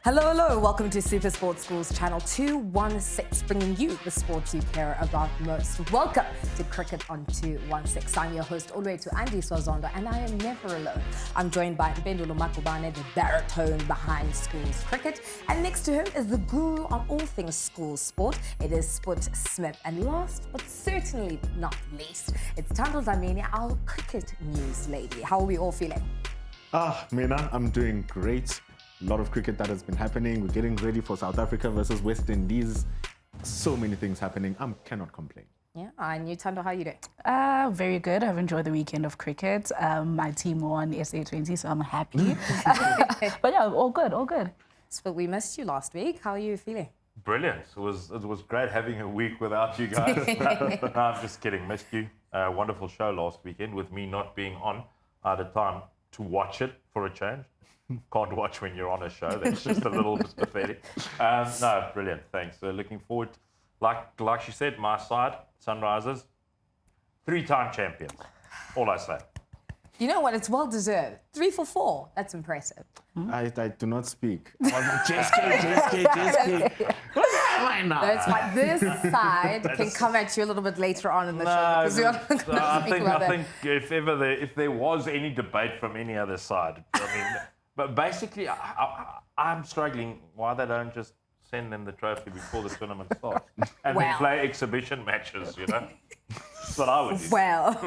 Hello. Welcome to SuperSport Schools Channel 216, bringing you the sports you care about most. Welcome to Cricket on 216. I'm your host, all the way to Andy Swazondo, and I am never alone. I'm joined by Tandle, the baritone behind Schools Cricket, and next to him is the guru on all things Schools Sport. It is Sport Smith, and last but certainly not least, it's Tandle Dlamini, our cricket news lady. How are we all feeling? Mina, I'm doing great. A lot of cricket that has been happening. We're getting ready for South Africa versus West Indies. So many things happening. I cannot complain. Yeah, and you, Tandle, how are you doing? Very good. I've enjoyed the weekend of cricket. My team won SA20, so I'm happy. But yeah, all good. So we missed you last week. How are you feeling? Brilliant. It was great having a week without you guys. No, I'm just kidding. Missed you. Wonderful show last weekend with me not being on at the time to watch it for a change. Can't watch when you're on a show. That's just a little bit pathetic. No, brilliant. Thanks. So looking forward. Like she said, my side, Sunrisers, 3-time champions. All I say. You know what? It's well deserved. 3 for 4. That's impressive. I do not speak. JSK. Why not? That's why this side can come at you a little bit later on in the show, because we are going to speak about that. I think if there was any debate from any other side, I mean, but basically, I'm struggling why they don't just send them the trophy before the tournament starts and then play exhibition matches, you know? That's what I would do. Well,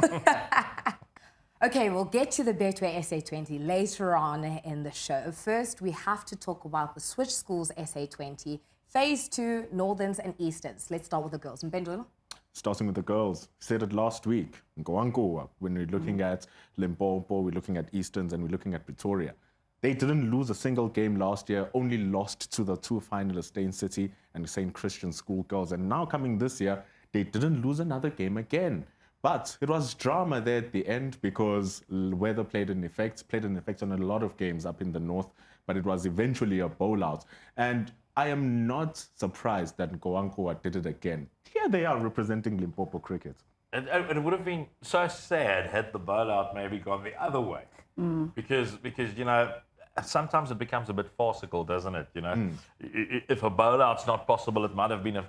okay, we'll get to the Betway SA20 later on in the show. First, we have to talk about the Switch Schools SA20, Phase 2, Northerns and Easterns. Let's start with the girls. Mbendula? Starting with the girls. Said it last week. Ngoangoa, when we're looking at Limpopo, we're looking at Easterns, and we're looking at Pretoria. They didn't lose a single game last year, only lost to the two finalists, Stain City and St. Christian School girls. And now coming this year, they didn't lose another game again. But it was drama there at the end because weather played an effect on a lot of games up in the north, but it was eventually a bowl-out. And I am not surprised that Ngoangoa did it again. Here they are representing Limpopo cricket. It would have been so sad had the bowl-out maybe gone the other way. Because you know, sometimes it becomes a bit farcical, doesn't it? You know, if a bowl-out's not possible, it might have been a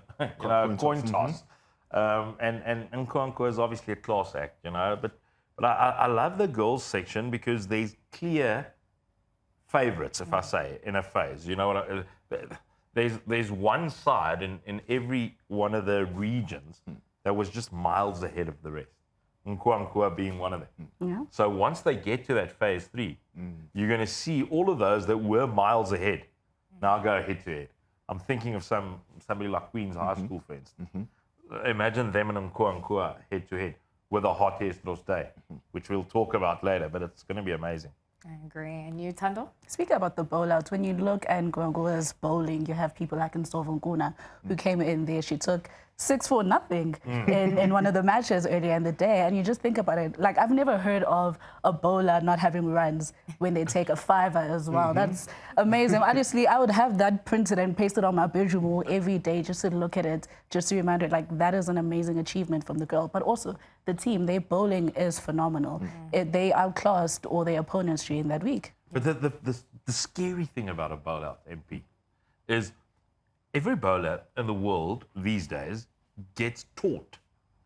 coin toss. And Ngoangoa is obviously a class act, you know. But I love the girls section because there's clear favourites, if I say, in a phase. You know what? There's one side in every one of the regions that was just miles ahead of the rest. Ngoangoa being one of them. Yeah. So once they get to that phase 3, you're going to see all of those that were miles ahead now go head to head. I'm thinking of somebody like Queen's High School, for instance. Imagine them and Ngoangoa head to head with a hot Estos day, which we'll talk about later, but it's going to be amazing. I agree. And you, Tandle? Speaking about the bowl-outs, when you look at Ngoangoa's bowling, you have people like Nsovonguna, who came in there. She took 6 for nothing in one of the matches earlier in the day. And you just think about it, like, I've never heard of a bowler not having runs when they take a 5er as well. That's amazing. Honestly, I would have that printed and pasted on my bedroom wall every day just to look at it, just to remind it, like, that is an amazing achievement from the girl. But also, the team, their bowling is phenomenal. They outclassed all their opponents during that week. But the scary thing about a bowl-out, MP, is every bowler in the world these days gets taught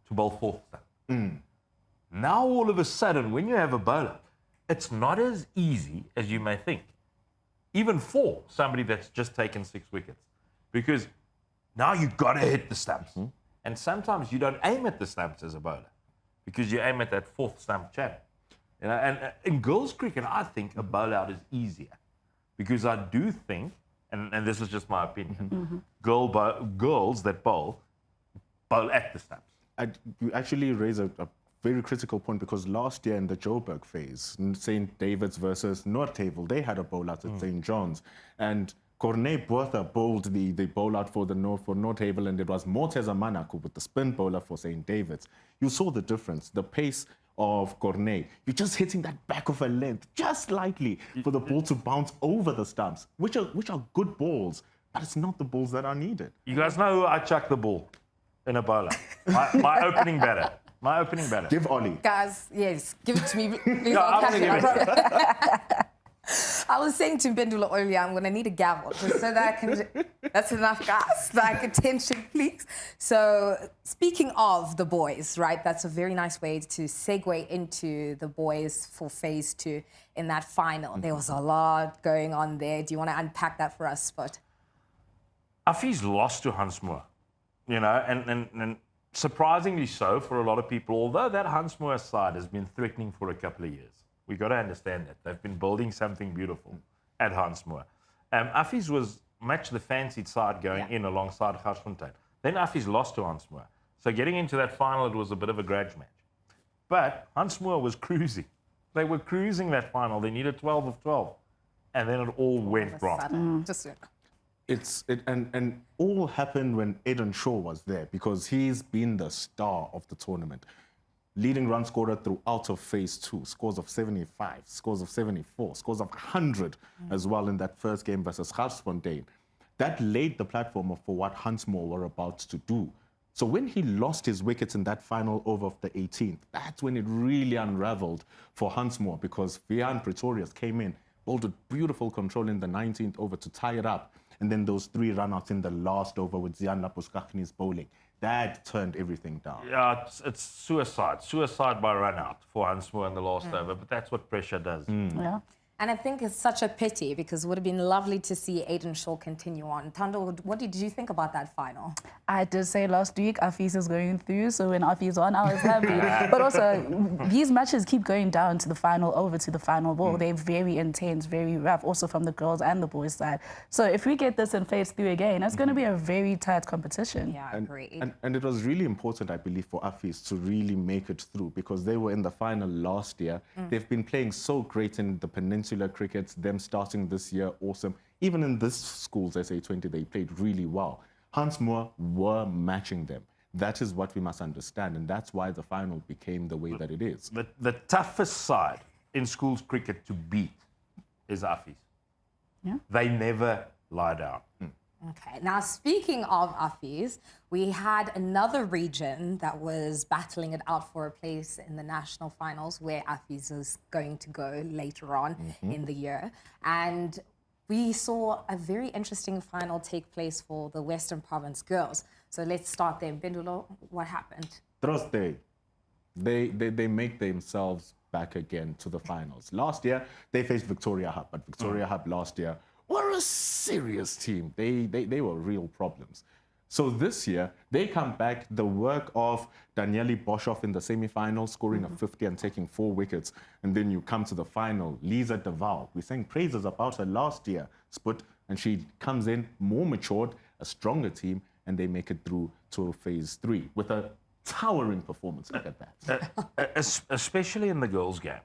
to bowl fourth stump. Now all of a sudden, when you have a bowler, it's not as easy as you may think, even for somebody that's just taken 6 wickets, because now you've got to hit the stumps. And sometimes you don't aim at the stumps as a bowler, because you aim at that fourth stump channel. You know, and in girls cricket, I think a bowl-out is easier, because I do think, and this is just my opinion, girls that bowl at the stumps. You actually raise a very critical point, because last year in the Joburg phase, St. David's versus Noordhavel, they had a bowl-out at St. John's. And Corné Botha bowled the bowl-out for Noordhavel, and it was Morteza Manaku with the spin bowler for St. David's. You saw the difference, the pace of Corné. You're just hitting that back of a length, just slightly, for the ball to bounce over the stumps, which are good balls, but it's not the balls that are needed. You guys know who I chuck the ball in a bowler? My opening batter. My opening batter. Give Ollie. Guys, yes, give it to me. Please, No, I'm gonna give it. I was saying to Bendula earlier, I'm going to need a gavel just so that I can. That's enough, guys. Like, attention, please. So, speaking of the boys, right? That's a very nice way to segue into the boys for phase 2 in that final. There was a lot going on there. Do you want to unpack that for us, Spot? Affie's lost to Hansmoor, you know, and surprisingly so for a lot of people, although that Hansmoor side has been threatening for a couple of years. We've got to understand that. They've been building something beautiful at Hansmoor. Affie's was much the fancied side going in alongside Garsfontein. Then Affie's lost to Hansmoor. So getting into that final, it was a bit of a grudge match. But Hansmoor was cruising. They were cruising that final. They needed 12 of 12. And then it all went wrong. Just And all happened when Aiden Shaw was there, because he's been the star of the tournament. Leading run scorer throughout of phase 2, scores of 75, scores of 74, scores of 100 as well in that first game versus Garsfontein. That laid the platform for what Hansmoor were about to do. So when he lost his wickets in that final over of the 18th, that's when it really unraveled for Hansmoor, because Vian Pretorius came in, bowled with beautiful control in the 19th over to tie it up. And then those 3 run-outs in the last over with Zian Lapuskachni's bowling. That turned everything down. Yeah, it's suicide. Suicide by run-out for Hansmoor in the last over, but that's what pressure does. Yeah. And I think it's such a pity, because it would have been lovely to see Aiden Shaw continue on. Tandle, what did you think about that final? I did say last week Affie's is going through, so when Affie's on, I was happy. But also, these matches keep going down to the final over to the final ball. They're very intense, very rough, also from the girls and the boys' side. So if we get this in phase 3 again, it's going to be a very tight competition. Yeah, I agree. And it was really important, I believe, for Affie's to really make it through, because they were in the final last year. They've been playing so great in the Peninsular cricket, them starting this year, awesome. Even in this Schools SA20, they played really well. Hansmoor were matching them. That is what we must understand, and that's why the final became the way that it is. The toughest side in schools cricket to beat is Affie's. Yeah. They never lie down. Okay, now speaking of Affie's, we had another region that was battling it out for a place in the national finals, where Affie's is going to go later on in the year. And we saw a very interesting final take place for the Western Province girls. So let's start there. Bendulo, what happened? Thursday, they make themselves back again to the finals. Last year, they faced Victoria Hub, but Victoria Hub last year were a serious team. They were real problems. So this year, they come back, the work of Daniele Boshoff in the semi-final, scoring a 50 and taking 4 wickets. And then you come to the final, Lisa de Waal. We sang praises about her last year, Sput, and she comes in more matured, a stronger team, and they make it through to phase 3 with a towering performance. Look at that. Especially in the girls' game,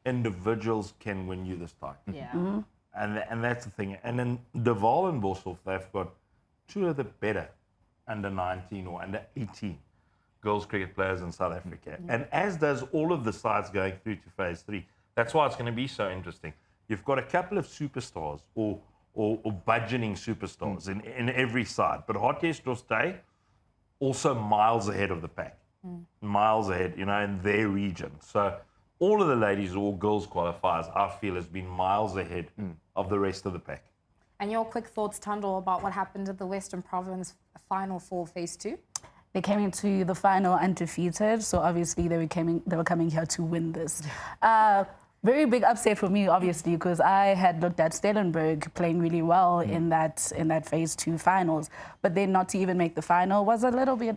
individuals can win you this time. Yeah. And that's the thing. And then de Waal and Boshoff, they've got 2 of the better under 19 or under 18 girls cricket players in South Africa. And as does all of the sides going through to phase 3. That's why it's going to be so interesting. You've got a couple of superstars or budgeting superstars in every side. But Hotjes Day also miles ahead of the pack. Miles ahead, you know, in their region. So all of the ladies or girls qualifiers, I feel, has been miles ahead of the rest of the pack. And your quick thoughts, Tandle, about what happened at the Western Province final for phase 2? They came into the final undefeated, so obviously they were coming here to win this. Very big upset for me, obviously, because I had looked at Stellenberg playing really well in that phase 2 finals, but then not to even make the final was a little bit.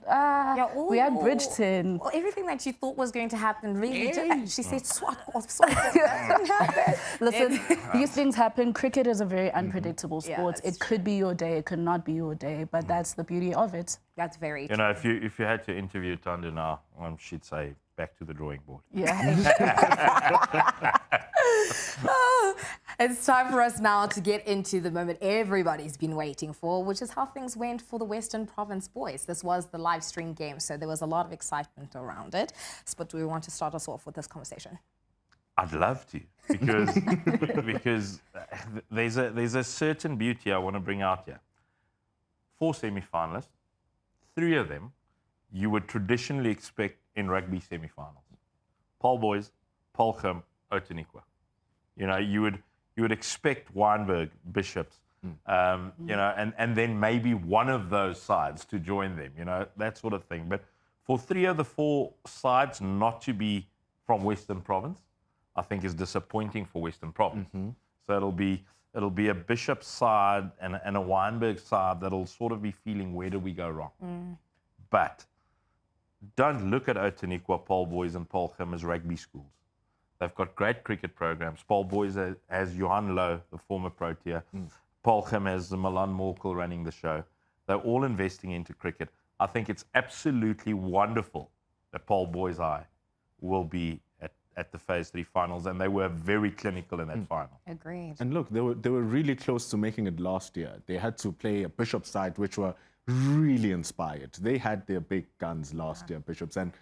We had Bridgeton. Well, everything that you thought was going to happen really did. She said, "Swat off something." Didn't happen. Listen, these things happen. Cricket is a very unpredictable sport. that's It could be your day, it could not be your day, but that's the beauty of it. That's very true. You know, if you had to interview Tanda now, she'd say, back to the drawing board. Yeah. It's time for us now to get into the moment everybody's been waiting for, which is how things went for the Western Province boys. This was the live stream game, so there was a lot of excitement around it. But do we want to start us off with this conversation? I'd love to, because there's a certain beauty I want to bring out here. 4 semi-finalists, 3 of them you would traditionally expect in rugby semi-finals. Paul Boys, Paul Khim, Otaniqua. You know, you you would expect Wynberg, Bishops, you know, and then maybe one of those sides to join them, you know, that sort of thing. But for 3 of the 4 sides not to be from Western Province, I think is disappointing for Western Province. So it'll be a Bishop side and a Wynberg side that'll sort of be feeling, where did we go wrong? But don't look at Outeniqua, Paul Boys and Paul Kim as rugby schools. They've got great cricket programs. Paul Boys has Johan Lowe, the former Protea. Paul Kim has Milan Morkel running the show. They're all investing into cricket. I think it's absolutely wonderful that Paul Boys High will be at the Phase 3 finals, and they were very clinical in that final. Agreed. And look, they were really close to making it last year. They had to play a Bishop side, which were really inspired. They had their big guns last year, Bishops, and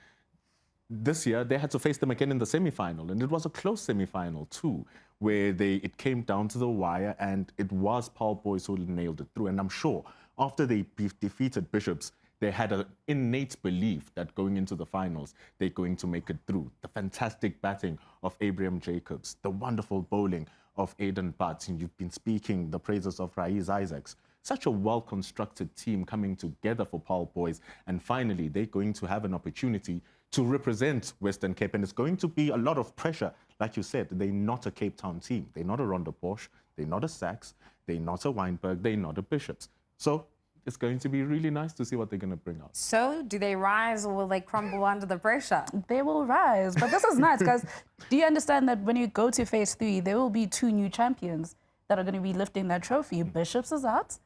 this year they had to face them again in the semi-final, and it was a close semi-final too, where it came down to the wire, and it was Paul Boys who nailed it through. And I'm sure after they defeated Bishops, they had an innate belief that going into the finals, they're going to make it through. The fantastic batting of Abraham Jacobs, the wonderful bowling of Aiden Butts, and you've been speaking the praises of Raiz Isaacs. Such a well-constructed team coming together for Paul Boys, and finally they're going to have an opportunity to represent Western Cape, and it's going to be a lot of pressure. Like you said, they're not a Cape Town team. They're not a Rondebosch, they're not a Sachs, they're not a Wynberg, they're not a Bishops. So it's going to be really nice to see what they're going to bring out. So, do they rise or will they crumble under the pressure? They will rise. But this is nice, because do you understand that when you go to Phase 3, there will be 2 new champions that are going to be lifting that trophy? Bishops is out.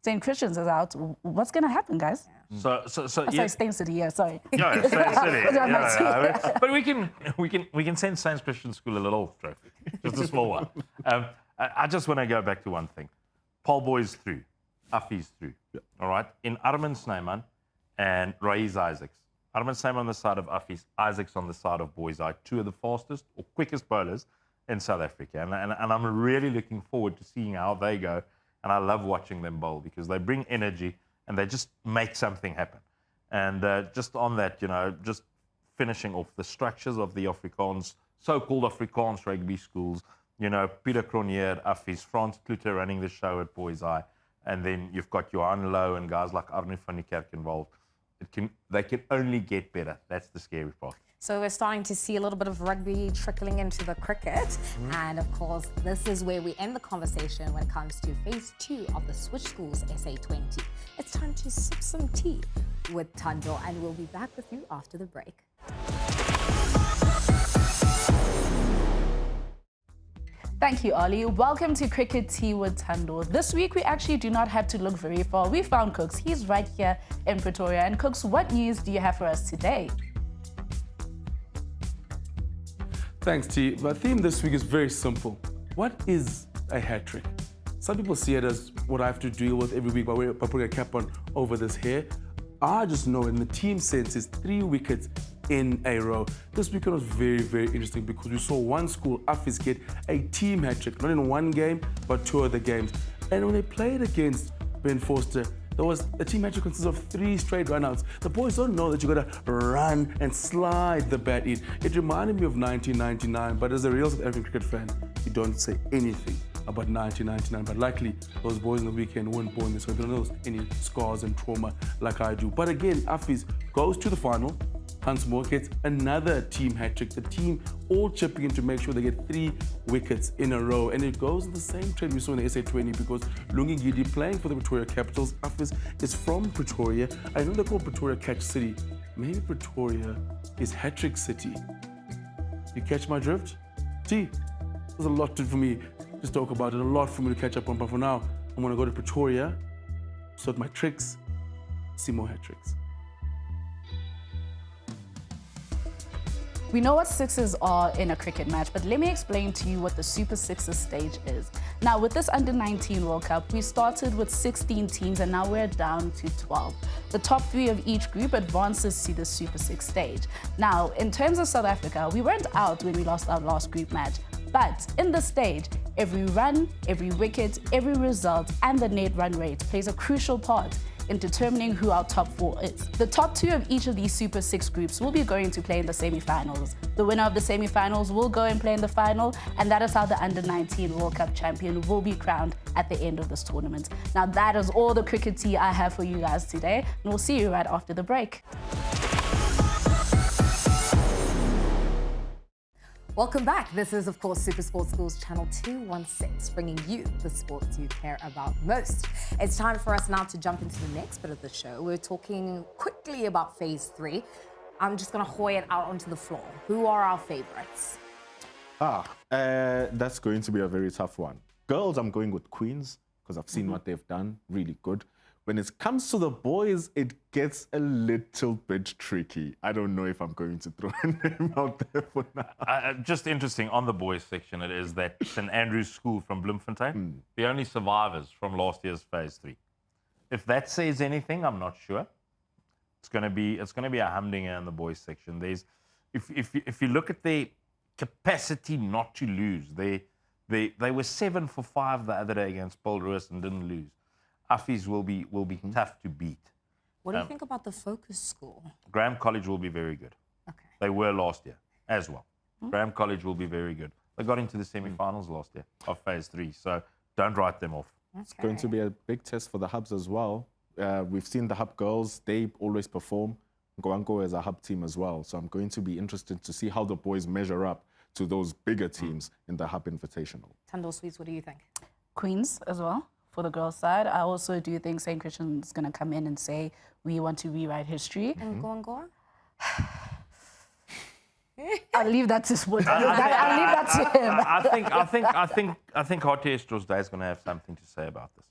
St. Christian's is out. What's going to happen, guys? So Sorry, Stain City, yeah, sorry. Yeah, Stain City. Yeah. But we can send St. Christian School a little trophy, just a small one. I just want to go back to one thing. Paul Boys through, Affie's through. All right, in Armin Snyman and Raiz Isaacs. Armin Snyman on the side of Affie's, Isaacs on the side of Boys Eye, 2 of the fastest or quickest bowlers in South Africa, and I'm really looking forward to seeing how they go. And I love watching them bowl because they bring energy and they just make something happen. And just on that, you know, just finishing off the structures of the Afrikaans, so-called Afrikaans rugby schools, you know, Peter Cronje at Affie's, Frans Kluter running the show at Boys Eye, and then you've got Johan Lowe and guys like Arno van die Kerk involved. They can only get better. That's the scary part. So we're starting to see a little bit of rugby trickling into the cricket. And of course, this is where we end the conversation when it comes to Phase 2 of the Switch Schools SA20. It's time to sip some tea with Tandle, and we'll be back with you after the break. Thank you, Ollie. Welcome to Cricket Tea with Tandle. This week, we actually do not have to look very far. We found Cooks. He's right here in Pretoria. And Cooks, what news do you have for us today? Thanks, T. My theme this week is very simple. What is a hat trick? Some people see it as what I have to deal with every week by putting a cap on over this hair. I just know in the team sense is 3 wickets in a row. This weekend was very, very interesting because we saw one school, Affie's, get a team hat trick, not in one game, but 2 other games. And when they played against Ben Forster, there was a team hat trick consists of 3 straight runouts. The boys don't know that you gotta run and slide the bat in. It reminded me of 1999, but as a real South African cricket fan, you don't say anything about 1999. But luckily, those boys on the weekend weren't born this, so they don't know any scars and trauma like I do. But again, Affie's goes to the final. Huntsmore gets another team hat trick. The team all chipping in to make sure they get 3 wickets in a row. And it goes in the same trend we saw in the SA20 because Lungi Gidi, playing for the Pretoria Capitals, Affie's is from Pretoria. I know they call Pretoria Catch City. Maybe Pretoria is hat trick city. You catch my drift? T, there's a lot for me to talk about it, a lot for me to catch up on. But for now, I'm gonna go to Pretoria, sort my tricks, see more hat tricks. We know what sixes are in a cricket match, but let me explain to you what the Super Sixes stage is. Now, with this Under-19 World Cup, we started with 16 teams and now we're down to 12. The top 3 of each group advances to the Super Six stage. Now, in terms of South Africa, we weren't out when we lost our last group match, but in this stage, every run, every wicket, every result, and the net run rate plays a crucial part in determining who our top 4 is. The top 2 of each of these Super 6 groups will be going to play in the semi-finals. The winner of the semi-finals will go and play in the final, and that is how the Under-19 World Cup champion will be crowned at the end of this tournament. Now that is all the cricket tea I have for you guys today, and we'll see you right after the break. Welcome back. This is, of course, SuperSport Schools Channel 216, bringing you the sports you care about most. It's time for us now to jump into the next bit of the show. We're talking quickly about Phase 3. I'm just going to hoy it out onto the floor. Who are our favorites? That's going to be a very tough one. Girls, I'm going with Queens, because I've seen what they've done. Really good. When it comes to the boys, it gets a little bit tricky. I don't know if I'm going to throw a name out there for now. Just interesting, on the boys section, it is that St. Andrew's School from Bloemfontein, the only survivors from last year's Phase 3. If that says anything, I'm not sure. It's going to be a humdinger in the boys section. If you look at their capacity not to lose, they were 7 for 5 the other day against Paul Roos and didn't lose. Affies will be tough to beat. What do you think about the Focus School? Graham College will be very good. Okay. They were last year as well. Graham College will be very good. They got into the semi-finals last year of Phase 3, so don't write them off. It's going to be a big test for the hubs as well. We've seen the hub girls, they always perform. Goango is a hub team as well, so I'm going to be interested to see how the boys measure up to those bigger teams in the hub invitational. Tandle Sweets, what do you think? Queens as well. For the girls' side, I also do think St. Christian's going to come in and say, we want to rewrite history. And Goango? I'll leave that to Sport. I'll leave that to him. I think Harte Estro's Day is going to have something to say about this.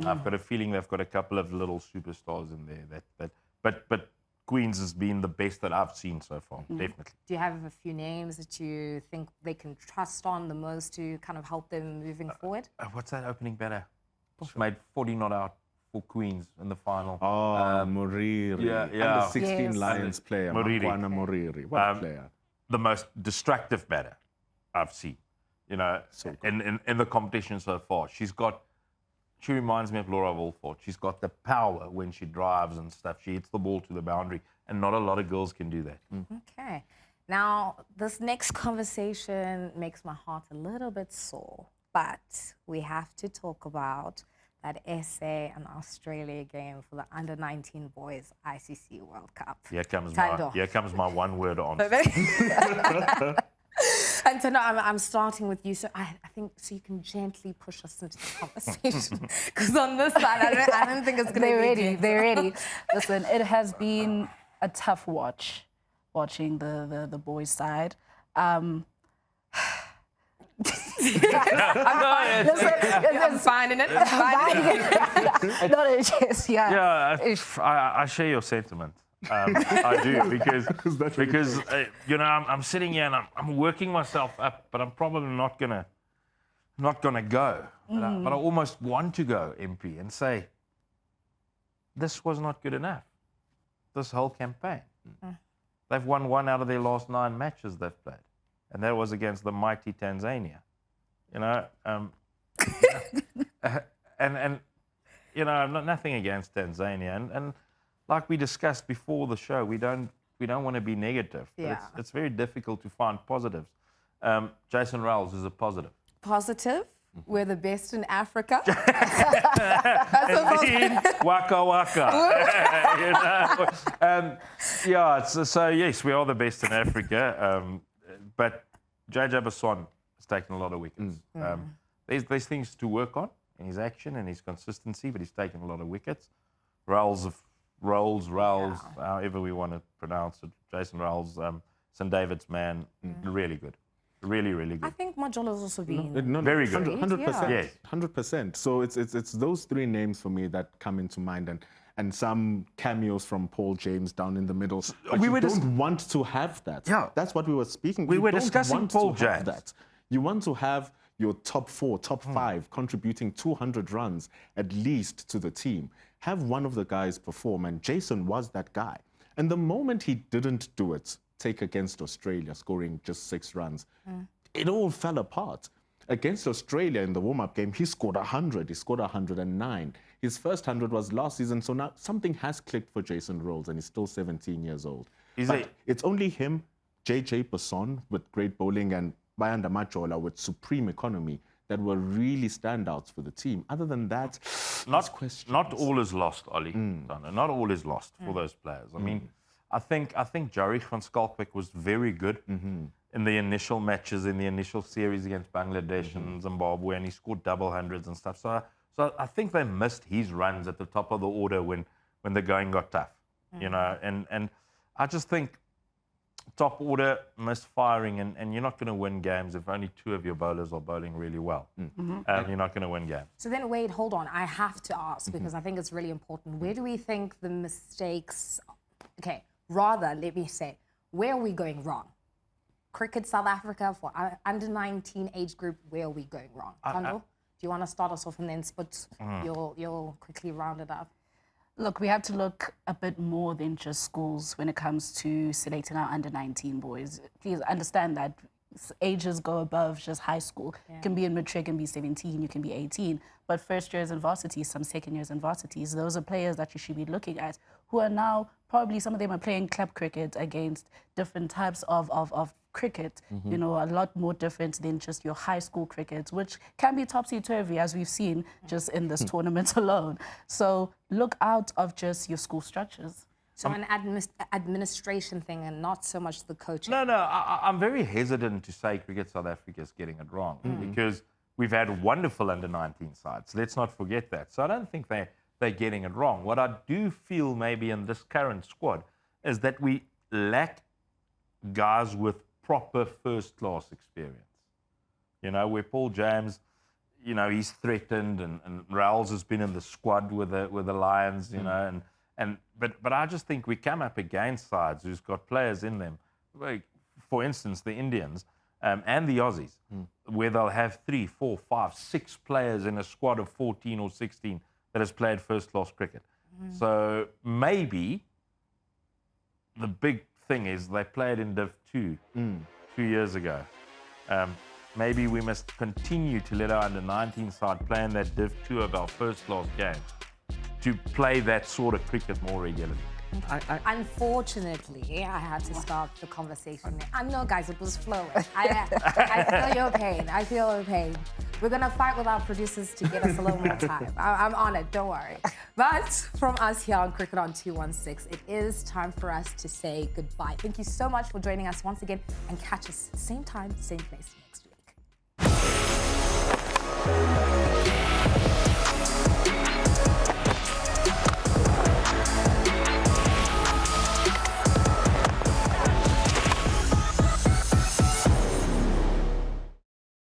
I've got a feeling they've got a couple of little superstars in there. But Queens has been the best that I've seen so far, definitely. Do you have a few names that you think they can trust on the most to kind of help them moving forward? What's that opening batter? She made 40 not out for Queens in the final. Moriri. Yeah. Under 16 Yes. Lions player, Moriri. Makwana Moriri. What a player. The most destructive batter I've seen, in the competition so far. She reminds me of Laura Wolford. She's got the power when she drives and stuff. She hits the ball to the boundary, and not a lot of girls can do that. Okay. Now, this next conversation makes my heart a little bit sore, but we have to talk about that SA and Australia game for the Under-19 Boys ICC World Cup. Here comes Tandle. my one-word answer. And so, no, I'm starting with you, so I think so you can gently push us into the conversation. Because on this side, I don't think it's going to be ready. They're ready. Listen, it has been a tough watching the boys' side. I'm finding it. Not a chance, Yeah, I share your sentiment. I do because I'm sitting here and I'm working myself up, but I'm probably not gonna go. But I almost want to go, MP, and say this was not good enough. This whole campaign, they've won 1 out of their last 9 matches they've played, and that was against the mighty Tanzania. Nothing against Tanzania, and like we discussed before the show, we don't want to be negative. But Yeah. it's very difficult to find positives. Jason Rowles is a positive. Positive. We're the best in Africa. Indeed, waka waka. So yes, we are the best in Africa. But JJ Basson has taken a lot of wickets. There's things to work on in his action and his consistency, but he's taken a lot of wickets. Rolls, however we want to pronounce it. Jason Rowles, St. David's man, really good. Really, really good. I think Majola's also been very good. 100%. Yes. 100%. So it's those 3 names for me that come into mind, and some cameos from Paul James down in the middle. But We you were don't want to have that. Yeah. That's what we were speaking. We You were don't discussing want Paul to have James. that. You want to have your top 4, top 5 contributing 200 runs at least to the team. Have one of the guys perform, and Jason was that guy. And the moment he didn't do it, take against Australia, scoring just 6 runs, it all fell apart. Against Australia in the warm-up game, he scored 100. He scored 109. His first 100 was last season, so now something has clicked for Jason Rolls, and he's still 17 years old. It's only him, JJ Basson with great bowling, and Bayanda Majola with supreme economy that were really standouts for the team. Other than that, not all is lost, Ollie. Not all is lost for those players. I mean, I think Jarich van Schalkwyk was very good in the initial matches, in the initial series against Bangladesh and Zimbabwe, and he scored double hundreds and stuff. So I think they missed his runs at the top of the order when the going got tough, you know. And I just think top order misfiring, and you're not going to win games if only 2 of your bowlers are bowling really well. You're not going to win games. So then, Wade, hold on. I have to ask, because I think it's really important. Where do we think the mistakes... Okay, rather, let me say, where are we going wrong? Cricket South Africa for under 19 age group, where are we going wrong? Tandle, do you want to start us off and then Sput, you'll quickly round it up? Look, we have to look a bit more than just schools when it comes to selecting our under-19 boys. Please understand that ages go above just high school. You can be in matric and be 17, you can be 18. But first years in varsity, some second years in varsities, those are players that you should be looking at who are now, probably some of them are playing club cricket against different types of cricket, you know, a lot more different than just your high school cricket, which can be topsy-turvy, as we've seen just in this tournament alone. So look out of just your school structures. So an administration thing and not so much the coaching. No, I'm very hesitant to say Cricket South Africa is getting it wrong because we've had wonderful under-19 sides. Let's not forget that. So I don't think they're getting it wrong. What I do feel maybe in this current squad is that we lack guys with proper first-class experience. You know, where Paul James, you know, he's threatened, and Raoul's has been in the squad with the Lions, you know, but I just think we come up against sides who's got players in them. Like, for instance, the Indians and the Aussies, where they'll have 3, 4, 5, 6 players in a squad of 14 or 16 that has played first-class cricket. So maybe the big thing is they played in Div 2 2 years ago. Maybe we must continue to let our under-19 side play in that Div 2 of our first-class game to play that sort of cricket more regularly. Unfortunately, I had to start the conversation. I know, guys, it was flowing. I feel your pain. I feel your pain. We're going to fight with our producers to get us a little more time. I'm on it, don't worry. But from us here on Cricket on 216, it is time for us to say goodbye. Thank you so much for joining us once again, and catch us same time, same place next week.